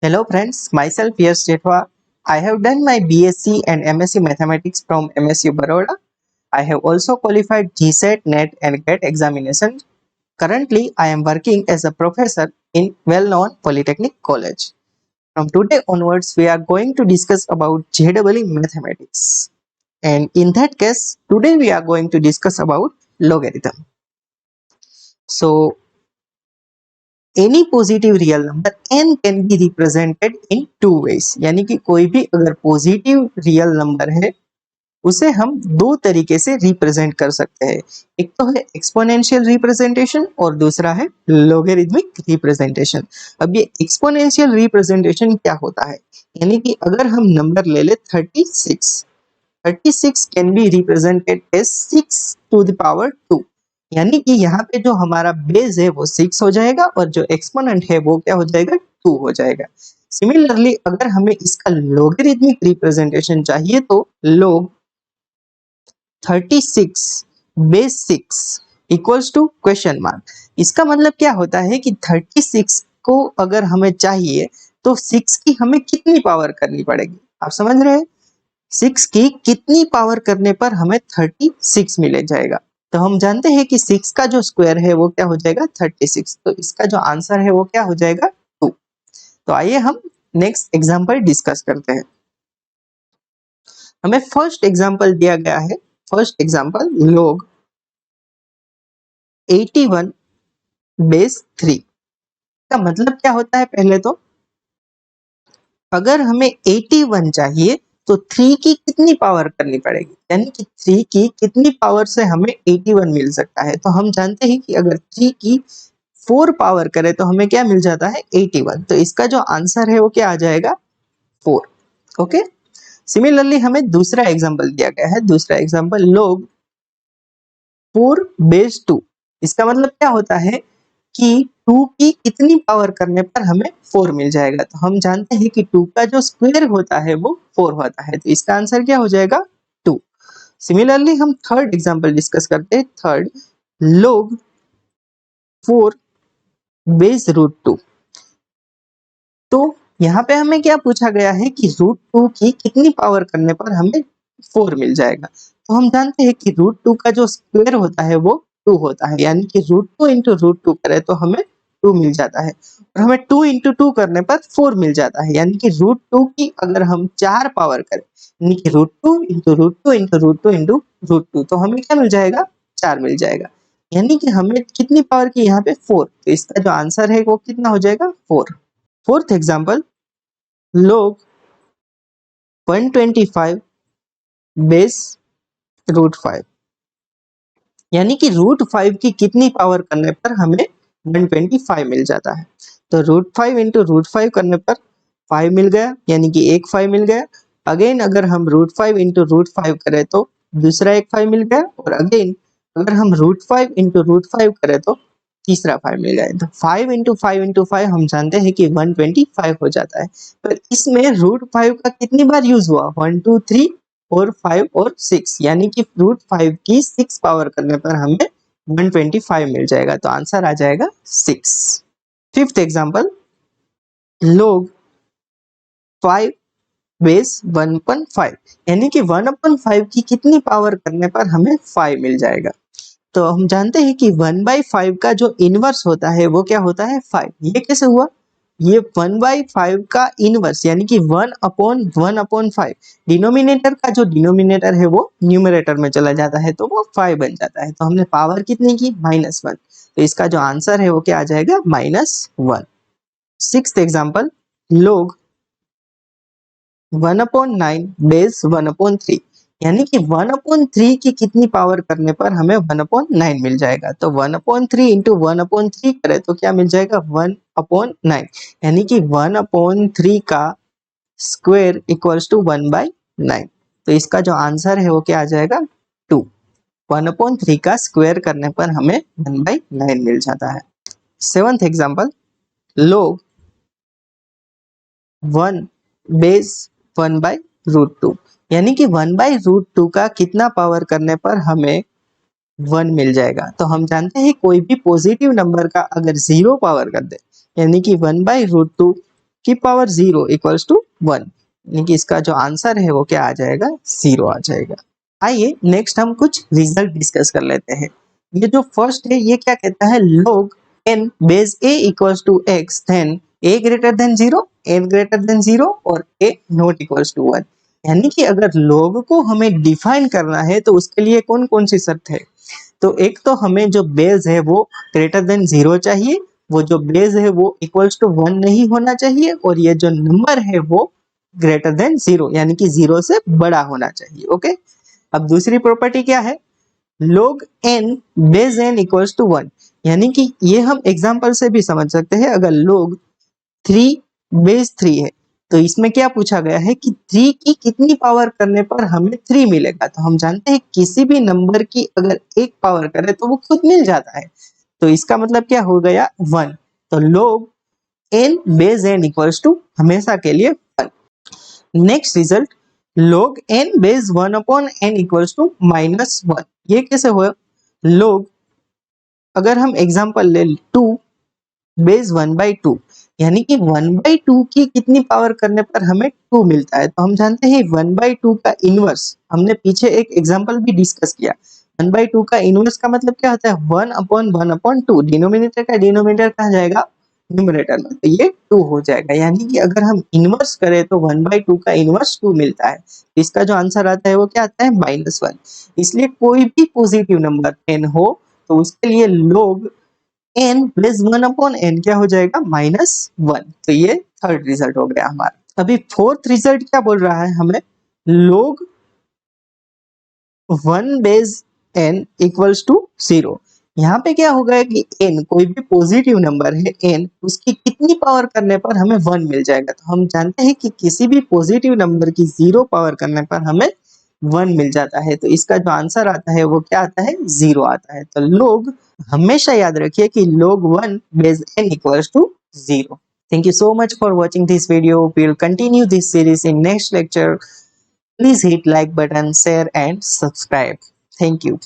Hello friends, myself Yash Jethwa. I have done my BSc and MSc Mathematics from MSU Baroda. I have also qualified GSET, NET and GATE examination. Currently, I am working as a professor in well-known Polytechnic College. From today onwards, we are going to discuss about JEE Mathematics. And in that case, today we are going to discuss about logarithm. So, any positive real number n can be represented in two ways, यानी कि कोई भी अगर positive real number है उसे हम दो तरीके से रिप्रेजेंट कर सकते हैं। एक तो है एक्सपोनेंशियल रिप्रेजेंटेशन और दूसरा है लोगरिथमिक रिप्रेजेंटेशन। अब ये एक्सपोनेंशियल रिप्रेजेंटेशन क्या होता है, यानी कि अगर हम नंबर ले ले 36 can be represented as 6 to the power 2, यानी कि यहाँ पे जो हमारा बेस है वो 6 हो जाएगा और जो एक्सपोनेंट है वो क्या हो जाएगा, 2 हो जाएगा। सिमिलरली अगर हमें इसका लोगरिथमिक रिप्रेजेंटेशन चाहिए तो log 36 base 6 equals to question mark. इसका मतलब क्या होता है कि 36 को अगर हमें चाहिए तो 6 की हमें कितनी पावर करनी पड़ेगी, आप समझ रहे हैं। 6 की कितनी पावर करने पर हमें 36 मिल जाएगा। तो हम जानते हैं कि 6 का जो स्क्वायर है वो क्या हो जाएगा, 36। तो इसका जो आंसर है वो क्या हो जाएगा, 2। तो आइए हम नेक्स्ट एग्जांपल डिस्कस करते हैं। हमें फर्स्ट एग्जांपल दिया गया है, फर्स्ट एग्जांपल log 81 बेस 3 का मतलब क्या होता है। पहले तो अगर हमें 81 चाहिए तो 3 की कितनी पावर करनी पड़ेगी, यानी कि 3 की कितनी पावर से हमें 81 मिल सकता है। तो हम जानते हैं कि अगर 3 की 4 पावर करें तो हमें क्या मिल जाता है, 81। तो इसका जो आंसर है वो क्या आ जाएगा, 4। ओके, सिमिलरली हमें दूसरा एग्जांपल दिया गया है, दूसरा एग्जांपल log 4 बेस 2। इसका मतलब क्या होता है कि 2 की कितनी पावर करने पर हमें 4 मिल जाएगा। तो हम जानते हैं कि 2 का जो स्क्वायर होता है वो 4 होता है, तो इसका आंसर क्या हो जाएगा, 2। सिमिलरली हम थर्ड एग्जांपल डिस्कस करते हैं, थर्ड log 4 बेस रूट 2। तो यहाँ पे हमें क्या पूछा गया है कि रूट 2 की कितनी पावर करने पर हमें 4 मिल जाएगा। तो हम जानते हैं कि रूट 2 का जो स्क्वायर होता है वो 2 होता है, यानी कि रूट 2 इंटू रूट 2 करें तो हमें 2 मिल जाता है और हमें 2 इंटू 2 करने पर 4 मिल जाता है, यानी कि रूट 2 की अगर हम 4 पावर करें, यानी कि root 2 into root 2 into root 2 into root 2, तो हमें क्या मिल जाएगा, 4 मिल जाएगा, यानी कि हमें कितनी पावर की यहाँ पे 4। तो इसका जो आंसर है वो कितना हो जाएगा, 4। Fourth example log 125 base root 5, यानी कि रूट 5 की कितनी पावर करने पर हमें 125 मिल जाता है। तो रूट 5 इंटू रूट 5 करने पर 5 मिल गया, यानी कि एक 5 मिल गया। अगेन अगर हम रूट 5 इंटू रूट 5 करें तो दूसरा एक 5 मिल गया, और अगेन अगर हम रूट 5 इंटू रूट 5 करें तो तीसरा 5 मिल गया। तो 5 इंटू 5 हम जानते हैं कि 125 हो जाता है। पर इसमें रूट 5 का कितनी बार यूज हुआ, 1 2 3 4 5 और 6, यानी कि रूट 5 की 6 पावर करने पर हमें 125 मिल जाएगा। तो आंसर आ जाएगा 6। फिफ्थ एग्जांपल log 5 बेस 1/5, यानी कि 1/5 की कितनी पावर करने पर हमें 5 मिल जाएगा। तो हम जानते हैं कि 1/5 का जो इनवर्स होता है वो क्या होता है, 5। ये कैसे हुआ, ये 1/5 का इनवर्स यानी कि 1/1/5, डिनोमिनेटर का जो डिनोमिनेटर है वो न्यूमरेटर में चला जाता है तो वो 5 बन जाता है। तो हमने पावर कितनी की, -1। तो इसका जो आंसर है वो क्या आ जाएगा, -1। सिक्स्थ एग्जांपल log 1/9 बेस 1/3, यानी कि 1/3 की कितनी पावर करने पर हमें 1/9 मिल जाएगा। तो 1/3 इंटू 1/3 करें तो क्या मिल जाएगा, 1/9, यानी कि 1/3 का स्क्वायर इक्वल्स टू 1/9। तो इसका जो आंसर है वो क्या आ जाएगा, 2। 1/3 का स्क्वायर करने पर हमें 1/9 मिल जाता है। सेवंथ एग्जांपल log 1 बेस 1/√2, यानी कि 1/√2 का कितना पावर करने पर हमें 1 मिल जाएगा। तो हम जानते हैं कोई भी पॉजिटिव नंबर का अगर 0 पावर कर दे, यानी कि 1/√2 की पावर 0 इक्वल्स टू 1, यानी कि इसका जो आंसर है वो क्या आ जाएगा, 0 आ जाएगा। आइए नेक्स्ट हम कुछ रिजल्ट डिस्कस कर लेते हैं। ये जो फर्स्ट है ये क्या कहता है, log n base a equals to x then a greater than 0, n greater than 0 और a नॉट इक्वल्स टू 1। यानी कि अगर log को हमें डिफाइन करना है तो उसके लिए कौन कौन सी शर्त है, तो एक तो हमें जो बेस है वो ग्रेटर देन 0 चाहिए, वो जो बेस है वो इक्वल्स टू 1 नहीं होना चाहिए, और ये जो नंबर है वो ग्रेटर देन 0 यानी कि 0 से बड़ा होना चाहिए। ओके, अब दूसरी प्रॉपर्टी क्या है, log n base n equals to 1, यानी कि ये हम एग्जांपल से भी समझ सकते हैं। अगर log 3 बेस 3 है तो इसमें क्या पूछा गया है कि 3 की कितनी पावर करने पर हमें 3 मिलेगा, तो हम जानते हैं किसी भी नंबर की अगर एक पावर करे तो वो खुद मिल जाता है, तो इसका मतलब क्या हो गया, 1। तो log n base n equals to हमेशा के लिए 1। Next result, log n base 1 upon n equals to -1। ये कैसे हुआ, log अगर हम एग्जांपल ले 2 बेस 1/2, यानी कि 1/2 की कितनी पावर करने पर हमें 2 मिलता है, तो हम जानते हैं 1/2 का इनवर्स, हमने पीछे एक एग्जांपल भी डिस्कस किया। 1/2 का इनवर्स का मतलब क्या होता है, 1/1/2, डिनोमिनेटर का डिनोमिनेटर कहाँ जाएगा, न्यूमरेटर में, तो ये 2 हो जाएगा। यानी कि अगर हम इनवर्स करें तो 1/2 का इनवर्स 2 मिलता है, तो इसका जो आंसर आता है वो क्या आता है, -1। इसलिए कोई भी पॉजिटिव नंबर n हो तो उसके लिए log n plus 1 upon n क्या हो जाएगा, -1। तो ये थर्ड रिजल्ट हो गया हमारा। अभी फोर्थ रिजल्ट क्या बोल रहा है हमें, log 1 base n equals to 0। यहाँ पे क्या होगा कि n कोई भी पॉजिटिव नंबर है n, उसकी कितनी पावर करने पर हमें 1 मिल जाएगा, तो हम जानते हैं कि किसी भी पॉजिटिव नंबर की 0 पावर करने पर हमें 1 मिल जाता है, तो इसका जो आंसर आता है वो क्या आता है, 0 आता है। तो log हमेशा याद रखिए कि log 1 base n equals to 0। Thank you so much for watching this video. We will continue this series in next lecture. Please hit like button, share and subscribe. Thank you.